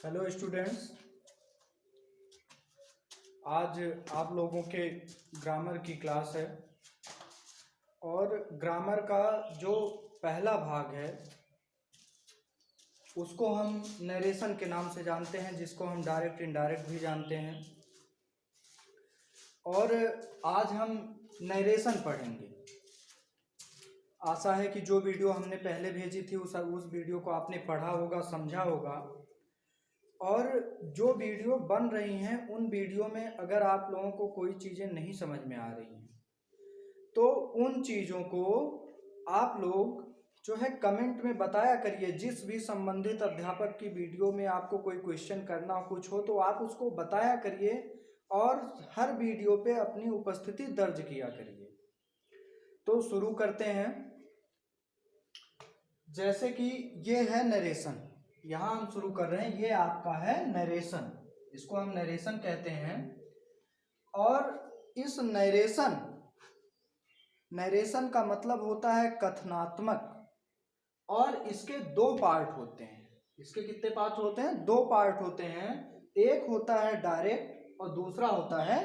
Hello students, आज आप लोगों के ग्रामर की क्लास है और ग्रामर का जो पहला भाग है उसको हम नरेशन के नाम से जानते हैं, जिसको हम डायरेक्ट इनडायरेक्ट भी जानते हैं। और आज हम नरेशन पढ़ेंगे। आशा है कि जो वीडियो हमने पहले भेजी थी उस वीडियो को आपने पढ़ा होगा, समझा होगा। और जो वीडियो बन रही हैं उन वीडियो में अगर आप लोगों को कोई चीज़ें नहीं समझ में आ रही हैं तो उन चीज़ों को आप लोग जो है कमेंट में बताया करिए। जिस भी संबंधित अध्यापक की वीडियो में आपको कोई क्वेश्चन करना हो, कुछ हो, तो आप उसको बताया करिए और हर वीडियो पे अपनी उपस्थिति दर्ज किया करिए। तो शुरू करते हैं। जैसे कि ये है नरेशन, यहाँ हम शुरू कर रहे हैं। ये आपका है नरेशन, इसको हम नरेशन कहते हैं। और इस नरेशन का मतलब होता है कथनात्मक, और इसके दो पार्ट होते हैं। इसके कितने पार्ट होते हैं? दो पार्ट होते हैं। एक होता है डायरेक्ट और दूसरा होता है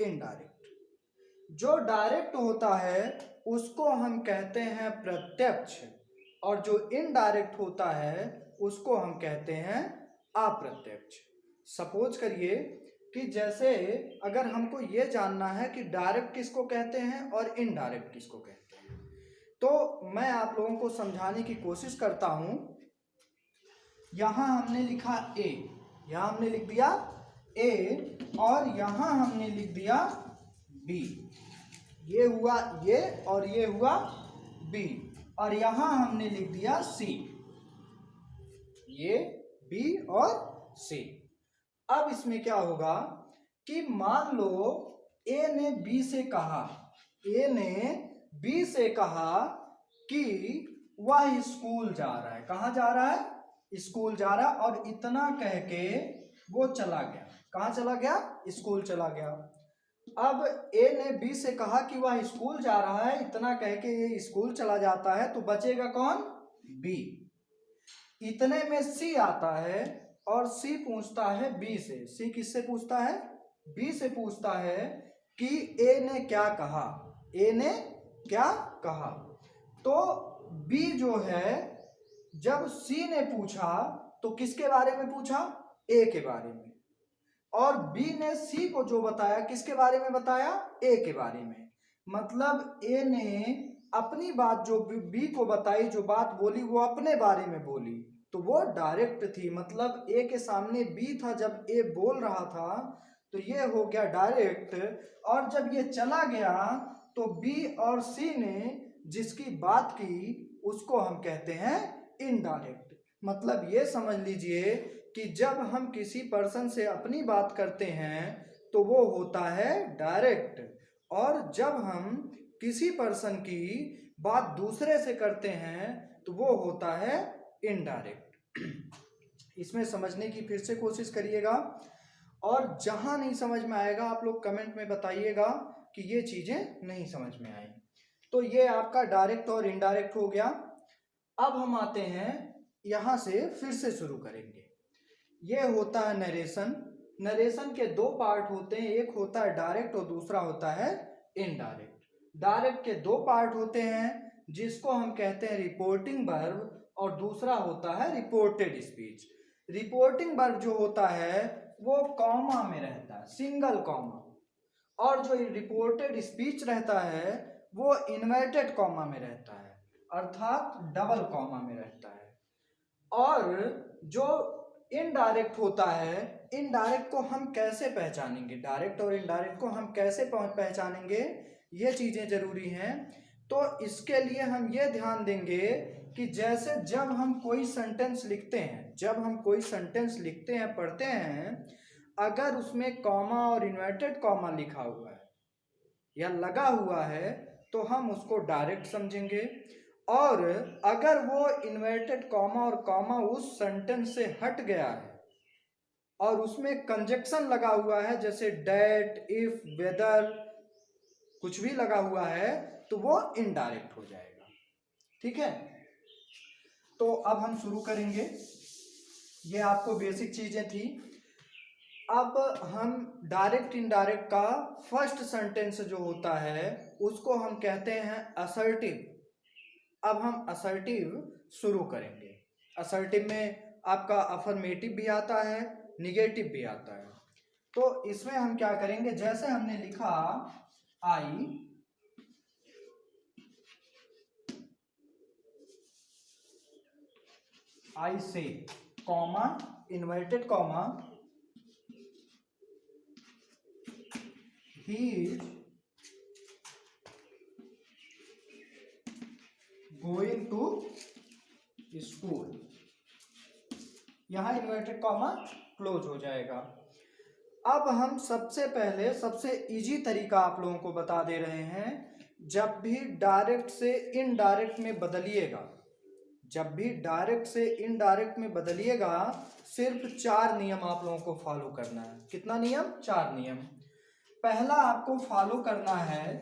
इनडायरेक्ट। जो डायरेक्ट होता है उसको हम कहते हैं प्रत्यक्ष, और जो इनडायरेक्ट होता है उसको हम कहते हैं अप्रत्यक्ष। सपोज करिए कि जैसे अगर हमको ये जानना है कि डायरेक्ट किसको कहते हैं और इनडायरेक्ट किसको कहते हैं, तो मैं आप लोगों को समझाने की कोशिश करता हूं। यहां हमने लिखा ए, यहां हमने लिख दिया ए, और यहां हमने लिख दिया बी। ये हुआ ये और ये हुआ बी, और यहां हमने लिख दिया सी। ये बी और सी। अब इसमें क्या होगा कि मान लो ए ने बी से कहा, ए ने बी से कहा कि वह स्कूल जा रहा है। कहाँ जा रहा है? स्कूल जा रहा है। और इतना कह के वो चला गया। कहाँ चला गया? स्कूल चला गया। अब ए ने बी से कहा कि वह स्कूल जा रहा है, इतना कह के ये स्कूल चला जाता है, तो बचेगा कौन? बी। इतने में सी आता है और सी पूछता है बी से। सी किससे पूछता है? बी से पूछता है कि ए ने क्या कहा, ए ने क्या कहा। तो बी जो है, जब सी ने पूछा तो किसके बारे में पूछा? ए के बारे में। और बी ने सी को जो बताया, किसके बारे में बताया? ए के बारे में। मतलब ए ने अपनी बात जो बी को बताई, जो बात बोली वो अपने बारे में बोली, तो वो डायरेक्ट थी। मतलब ए के सामने बी था जब ए बोल रहा था, तो ये हो गया डायरेक्ट। और जब ये चला गया तो बी और सी ने जिसकी बात की उसको हम कहते हैं इनडायरेक्ट। मतलब ये समझ लीजिए कि जब हम किसी पर्सन से अपनी बात करते हैं तो वो होता है डायरेक्ट, और जब हम किसी पर्सन की बात दूसरे से करते हैं तो वो होता है इनडायरेक्ट। इसमें समझने की फिर से कोशिश करिएगा, और जहां नहीं समझ में आएगा आप लोग कमेंट में बताइएगा कि ये चीजें नहीं समझ में आई। तो ये आपका डायरेक्ट और इनडायरेक्ट हो गया। अब हम आते हैं, यहां से फिर से शुरू करेंगे। ये होता है नरेशन। नरेशन के दो पार्ट होते हैं, एक होता है डायरेक्ट और दूसरा होता है इनडायरेक्ट। डायरेक्ट के दो पार्ट होते हैं, जिसको हम कहते हैं रिपोर्टिंग वर्ब, और दूसरा होता है रिपोर्टेड स्पीच। रिपोर्टिंग वर्ब जो होता है वो कॉमा में रहता है, सिंगल कॉमा, और जो रिपोर्टेड स्पीच रहता है वो इन्वर्टेड कॉमा में रहता है, अर्थात डबल कॉमा में रहता है। और जो इनडायरेक्ट होता है, इनडायरेक्ट को हम कैसे पहचानेंगे, डायरेक्ट और इनडायरेक्ट को हम कैसे पहचानेंगे, ये चीजें जरूरी हैं। तो इसके लिए हम ये ध्यान देंगे कि जैसे जब हम कोई सेंटेंस लिखते हैं, पढ़ते हैं, अगर उसमें कॉमा और इन्वर्टेड कॉमा लिखा हुआ है या लगा हुआ है तो हम उसको डायरेक्ट समझेंगे। और अगर वो इन्वर्टेड कॉमा और कॉमा उस सेंटेंस से हट गया है और उसमें कंजक्शन लगा हुआ है, जैसे डेट, इफ, वेदर, कुछ भी लगा हुआ है, तो वो इनडायरेक्ट हो जाएगा। ठीक है, तो अब हम शुरू करेंगे। ये आपको बेसिक चीजें थी। अब हम डायरेक्ट इनडायरेक्ट का फर्स्ट सेंटेंस जो होता है उसको हम कहते हैं असर्टिव। अब हम असर्टिव शुरू करेंगे। असर्टिव में आपका अफर्मेटिव भी आता है, निगेटिव भी आता है। तो इसमें हम क्या करेंगे, जैसे हमने लिखा I say, comma, inverted comma, he is going to school. यहां इन्वर्टेड कॉमा क्लोज हो जाएगा। अब हम सबसे पहले सबसे इजी तरीका आप लोगों को बता दे रहे हैं। जब भी डायरेक्ट से इनडायरेक्ट में बदलिएगा, जब भी डायरेक्ट से इनडायरेक्ट में बदलिएगा, सिर्फ 4 नियम आप लोगों को फॉलो करना है। कितना नियम? 4 नियम। पहला आपको फॉलो करना है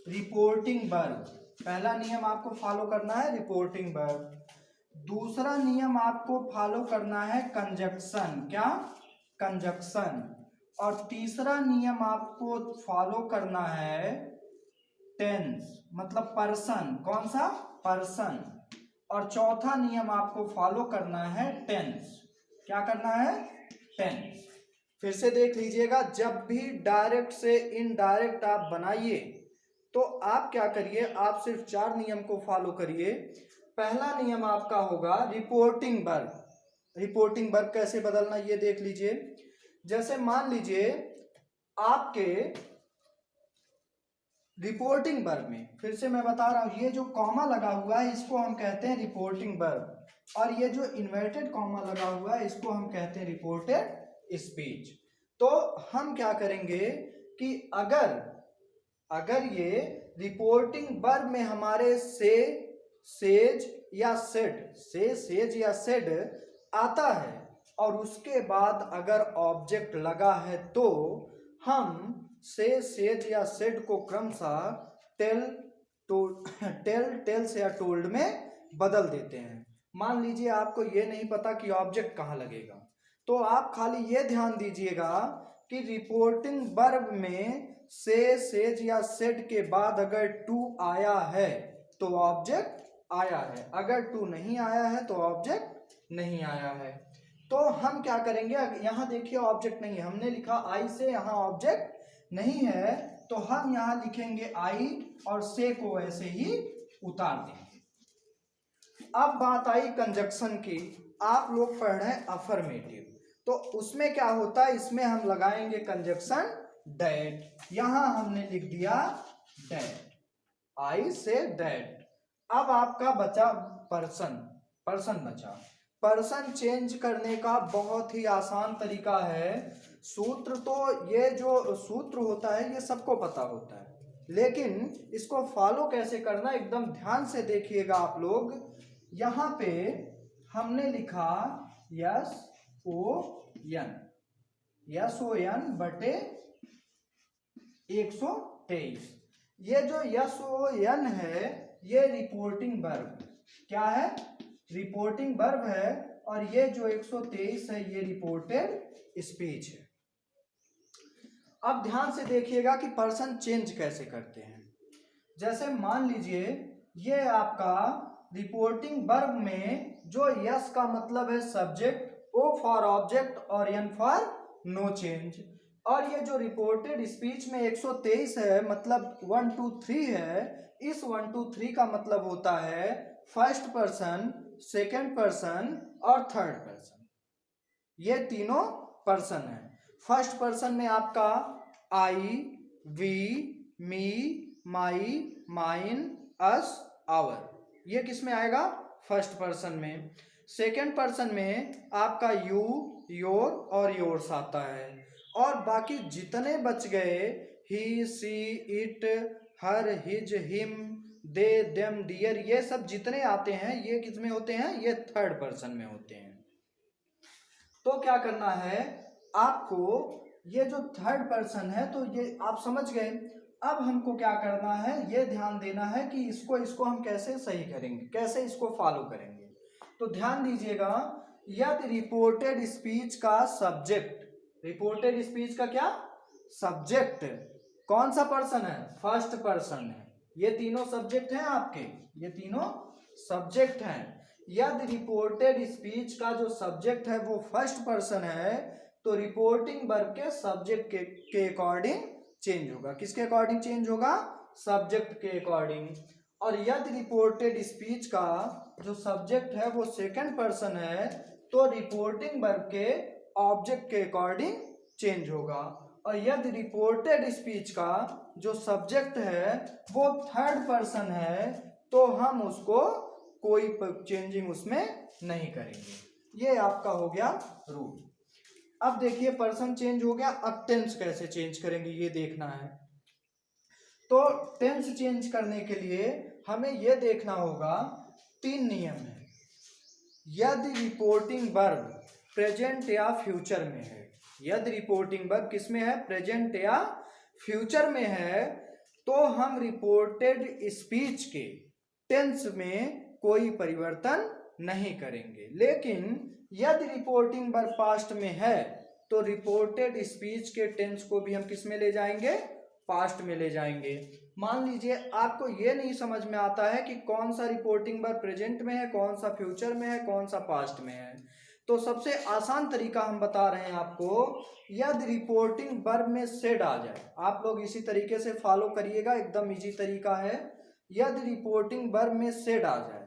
रिपोर्टिंग वर्ब। पहला नियम आपको फॉलो करना है रिपोर्टिंग वर्ब। दूसरा नियम आपको फॉलो करना है कंजक्शन। क्या? कंजक्शन। और तीसरा नियम आपको फॉलो करना है टेंस, मतलब पर्सन। कौन सा? पर्सन। और चौथा नियम आपको फॉलो करना है टेंस। क्या करना है? टेंस। फिर से देख लीजिएगा, जब भी डायरेक्ट से इनडायरेक्ट आप बनाइए तो आप क्या करिए, आप सिर्फ 4 नियम को फॉलो करिए। पहला नियम आपका होगा रिपोर्टिंग वर्ब। रिपोर्टिंग वर्ब कैसे बदलना ये देख लीजिए। जैसे मान लीजिए आपके रिपोर्टिंग वर्ब में, फिर से मैं बता रहा हूं, ये जो कॉमा लगा हुआ है इसको हम कहते हैं रिपोर्टिंग वर्ब, और ये जो इन्वर्टेड कॉमा लगा हुआ है इसको हम कहते हैं रिपोर्टेड स्पीच। तो हम क्या करेंगे कि अगर ये रिपोर्टिंग वर्ब में हमारे से, सेज या सेड, से, सेज या सेड आता है और उसके बाद अगर ऑब्जेक्ट लगा है तो हम से, सेज या सेड को क्रमशः टेल, टेल्स या टोल्ड में बदल देते हैं। मान लीजिए आपको ये नहीं पता कि ऑब्जेक्ट कहाँ लगेगा, तो आप खाली ये ध्यान दीजिएगा कि रिपोर्टिंग वर्ब में से, सेज या सेड के बाद अगर टू आया है तो ऑब्जेक्ट आया है, अगर टू नहीं आया है तो ऑब्जेक्ट नहीं आया है। तो हम क्या करेंगे, यहाँ देखिए ऑब्जेक्ट नहीं है, हमने लिखा आई से, यहाँ ऑब्जेक्ट नहीं है, तो हम यहाँ लिखेंगे आई और से को ऐसे ही उतार देंगे। अब बात आई कंजक्शन की। आप लोग पढ़ रहे हैं अफर्मेटिव, तो उसमें क्या होता है, इसमें हम लगाएंगे कंजक्शन डैट। यहां हमने लिख दिया डैट, आई से डैट। अब आपका बचा पर्सन, पर्सन बचा। पर्सन चेंज करने का बहुत ही आसान तरीका है। सूत्र तो ये जो सूत्र होता है ये सबको पता होता है, लेकिन इसको फॉलो कैसे करना एकदम ध्यान से देखिएगा आप लोग। यहां पे हमने लिखा S O N, S O N बटे 123। ये जो यस ओ एन है ये रिपोर्टिंग वर्ब, क्या है? रिपोर्टिंग वर्ब है, और ये जो 123 है ये रिपोर्टेड स्पीच है। अब ध्यान से देखिएगा कि पर्सन चेंज कैसे करते हैं। जैसे मान लीजिए ये आपका रिपोर्टिंग वर्ब में जो यस का मतलब है सब्जेक्ट, ओ फॉर ऑब्जेक्ट और एन फॉर नो चेंज, और ये जो रिपोर्टेड स्पीच में 123 है मतलब 1 2 3 है, इस 1 2 3 का मतलब होता है फर्स्ट पर्सन, सेकेंड पर्सन और थर्ड पर्सन। ये तीनों पर्सन है। फर्स्ट पर्सन में आपका I, we, me, my, mine, us, our, ये किस में आएगा? फर्स्ट पर्सन में। सेकेंड पर्सन में आपका यू, योर और योर्स आता है, और बाकी जितने बच गए he, she, it, her, his, him, they, them, their, ये सब जितने आते हैं ये किस में होते हैं? ये थर्ड पर्सन में होते हैं। तो क्या करना है आपको, ये जो थर्ड पर्सन है तो ये आप समझ गए। अब हमको क्या करना है, ये ध्यान देना है कि इसको हम कैसे सही करेंगे, कैसे इसको फॉलो करेंगे। तो ध्यान दीजिएगा, यदि रिपोर्टेड स्पीच का सब्जेक्ट, रिपोर्टेड स्पीच का क्या सब्जेक्ट कौन सा पर्सन है, फर्स्ट पर्सन है। ये तीनों सब्जेक्ट हैं आपके, ये तीनों सब्जेक्ट हैं। यदि रिपोर्टेड स्पीच का जो सब्जेक्ट है वो फर्स्ट पर्सन है तो रिपोर्टिंग वर्ब के सब्जेक्ट के अकॉर्डिंग चेंज होगा। किसके अकॉर्डिंग चेंज होगा, सब्जेक्ट के अकॉर्डिंग। और यदि रिपोर्टेड स्पीच का जो सब्जेक्ट है वो सेकंड पर्सन है तो रिपोर्टिंग वर्ब के ऑब्जेक्ट के अकॉर्डिंग चेंज होगा। और यदि रिपोर्टेड स्पीच का जो सब्जेक्ट है वो थर्ड पर्सन है तो हम उसको कोई चेंजिंग उसमें नहीं करेंगे। ये आपका हो गया रूल। अब देखिए पर्सन चेंज हो गया, अब टेंस कैसे चेंज करेंगे ये देखना है। तो टेंस चेंज करने के लिए हमें यह देखना होगा, तीन नियम है। यदि रिपोर्टिंग वर्ब प्रेजेंट या फ्यूचर में है, यदि रिपोर्टिंग वर्ब किस में है, प्रेजेंट या फ्यूचर में है, तो हम रिपोर्टेड स्पीच के टेंस में कोई परिवर्तन नहीं करेंगे। लेकिन यदि रिपोर्टिंग वर्ब पास्ट में है तो रिपोर्टेड स्पीच के टेंस को भी हम किस में ले जाएंगे, पास्ट में ले जाएंगे। मान लीजिए आपको ये नहीं समझ में आता है कि कौन सा रिपोर्टिंग वर्ब प्रेजेंट में है, कौन सा फ्यूचर में है, कौन सा पास्ट में है, तो सबसे आसान तरीका हम बता रहे हैं आपको, यदि रिपोर्टिंग वर्ब में सेड आ जाए, आप लोग इसी तरीके से फॉलो करिएगा, एकदम इजी तरीका है। यदि रिपोर्टिंग वर्ब में सेड आ जाए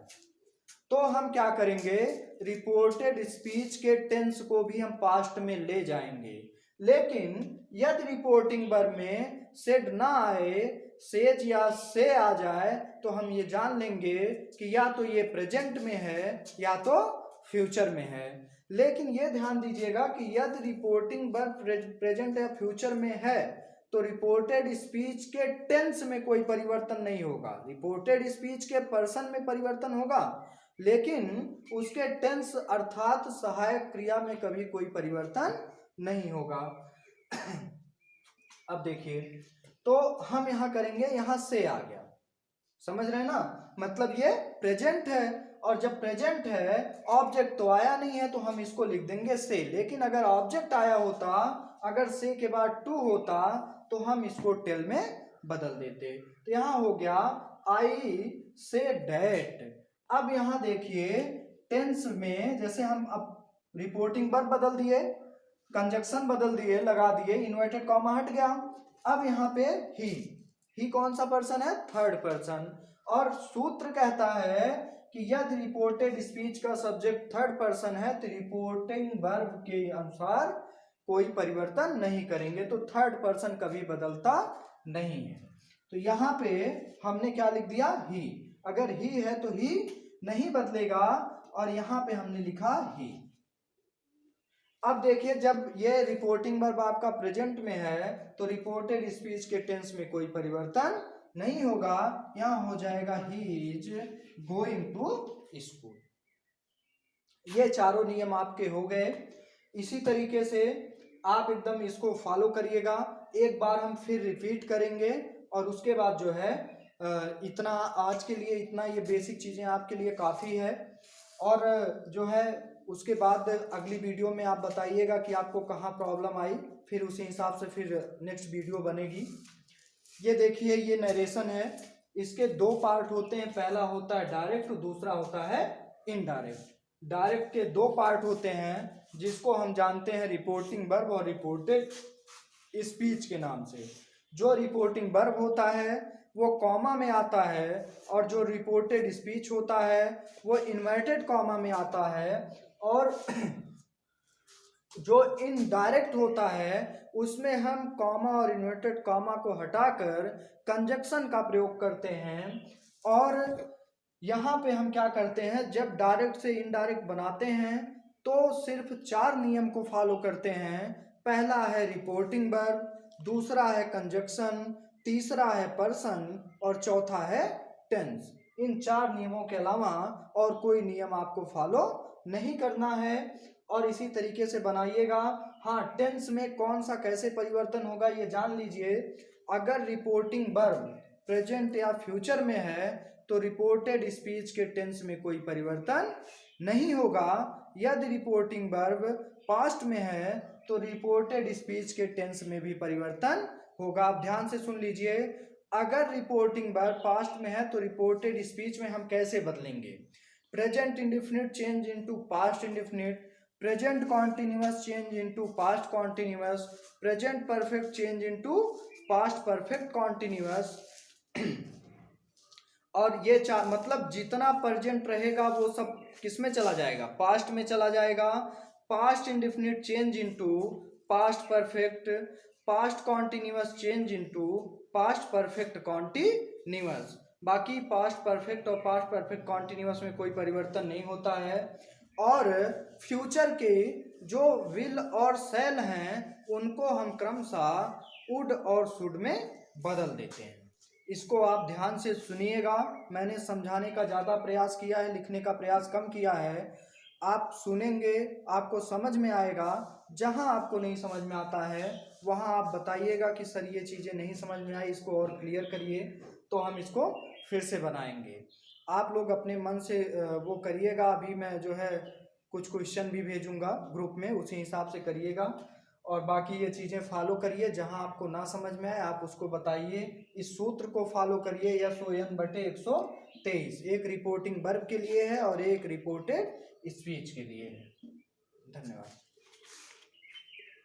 तो हम क्या करेंगे, रिपोर्टेड स्पीच के टेंस को भी हम पास्ट में ले जाएंगे। लेकिन यदि रिपोर्टिंग वर्ब में सेड ना आए, सेज या से आ जाए, तो हम ये जान लेंगे कि या तो ये प्रेजेंट में है या तो फ्यूचर में है। लेकिन ये ध्यान दीजिएगा कि यदि रिपोर्टिंग वर्ब प्रेजेंट या फ्यूचर में है तो रिपोर्टेड स्पीच के टेंस में कोई परिवर्तन नहीं होगा। रिपोर्टेड स्पीच के पर्सन में परिवर्तन होगा लेकिन उसके टेंस अर्थात सहायक क्रिया में कभी कोई परिवर्तन नहीं होगा। अब देखिए, तो हम यहां करेंगे, यहां से आ गया, समझ रहे हैं ना, मतलब ये प्रेजेंट है और जब प्रेजेंट है ऑब्जेक्ट तो आया नहीं है तो हम इसको लिख देंगे से। लेकिन अगर ऑब्जेक्ट आया होता, अगर से के बाद टू होता तो हम इसको टेल में बदल देते। तो यहां हो गया आई से डैट। अब यहां देखिए टेंस में जैसे हम अब रिपोर्टिंग वर्ब बदल दिए, कंजक्शन बदल दिए, लगा दिए, इन्वर्टेड कॉमा हट गया। अब यहाँ पे ही कौन सा पर्सन है, थर्ड पर्सन। और सूत्र कहता है कि यदि रिपोर्टेड स्पीच का सब्जेक्ट थर्ड पर्सन है तो रिपोर्टिंग वर्ब के अनुसार कोई परिवर्तन नहीं करेंगे, तो थर्ड पर्सन कभी बदलता नहीं है। तो यहाँ पे हमने क्या लिख दिया, ही। अगर ही है तो ही नहीं बदलेगा और यहाँ पे हमने लिखा ही। अब देखिए जब ये रिपोर्टिंग वर्ब आपका प्रेजेंट में है तो रिपोर्टेड स्पीच के टेंस में कोई परिवर्तन नहीं होगा, यहां हो जाएगा he is going to school. ये चारों नियम आपके हो गए। इसी तरीके से आप एकदम इसको फॉलो करिएगा। एक बार हम फिर रिपीट करेंगे और उसके बाद जो है इतना आज के लिए इतना, ये बेसिक चीजें आपके लिए काफी है। और जो है उसके बाद अगली वीडियो में आप बताइएगा कि आपको कहाँ प्रॉब्लम आई, फिर उसी हिसाब से फिर नेक्स्ट वीडियो बनेगी। ये देखिए ये नरेशन है, इसके दो पार्ट होते हैं, पहला होता है डायरेक्ट, दूसरा होता है इनडायरेक्ट। डायरेक्ट के दो पार्ट होते हैं जिसको हम जानते हैं रिपोर्टिंग वर्ब और रिपोर्टेड स्पीच के नाम से। जो रिपोर्टिंग वर्ब होता है वो कॉमा में आता है और जो रिपोर्टेड स्पीच होता है वो इन्वर्टेड कॉमा में आता है। और जो इनडायरेक्ट होता है उसमें हम कॉमा और इन्वर्टेड कॉमा को हटाकर कंजक्शन का प्रयोग करते हैं। और यहाँ पे हम क्या करते हैं, जब डायरेक्ट से इनडायरेक्ट बनाते हैं तो सिर्फ चार नियम को फॉलो करते हैं। पहला है रिपोर्टिंग वर्ब, दूसरा है कंजक्शन, तीसरा है पर्सन और चौथा है टेंस। इन चार नियमों के अलावा और कोई नियम आपको फॉलो नहीं करना है। और इसी तरीके से बनाइएगा। हाँ, टेंस में कौन सा कैसे परिवर्तन होगा ये जान लीजिए। अगर रिपोर्टिंग वर्ब प्रेजेंट या फ्यूचर में है तो रिपोर्टेड स्पीच के टेंस में कोई परिवर्तन नहीं होगा। यदि रिपोर्टिंग वर्ब पास्ट में है तो रिपोर्टेड स्पीच के टेंस में भी परिवर्तन होगा। आप ध्यान से सुन लीजिए, अगर रिपोर्टिंग वर्ब पास्ट में है तो रिपोर्टेड स्पीच में हम कैसे बदलेंगे? Present indefinite change into past indefinite, present continuous change into past continuous, present perfect change into past perfect continuous. और ये चार मतलब जितना प्रेजेंट रहेगा वो सब किस में चला जाएगा? पास्ट में चला जाएगा। Past indefinite change into past perfect, past continuous change into past perfect continuous. बाकी पास्ट परफेक्ट और पास्ट परफेक्ट कॉन्टिन्यूअस में कोई परिवर्तन नहीं होता है। और फ्यूचर के जो विल और शैल हैं उनको हम क्रमशः वुड और शुड में बदल देते हैं। इसको आप ध्यान से सुनिएगा, मैंने समझाने का ज़्यादा प्रयास किया है, लिखने का प्रयास कम किया है। आप सुनेंगे, आपको समझ में आएगा। जहां आपको नहीं समझ में आता है वहां आप बताइएगा कि सर ये चीज़ें नहीं समझ में आई, इसको और क्लियर करिए, तो हम इसको फिर से बनाएंगे। आप लोग अपने मन से वो करिएगा। अभी मैं जो है कुछ क्वेश्चन भी भेजूंगा ग्रुप में, उसी हिसाब से करिएगा। और बाकी ये चीज़ें फॉलो करिए, जहां आपको ना समझ में आए आप उसको बताइए। इस सूत्र को फॉलो करिए, SON/123, एक रिपोर्टिंग वर्ब के लिए है और एक रिपोर्टेड स्पीच के लिए है। धन्यवाद।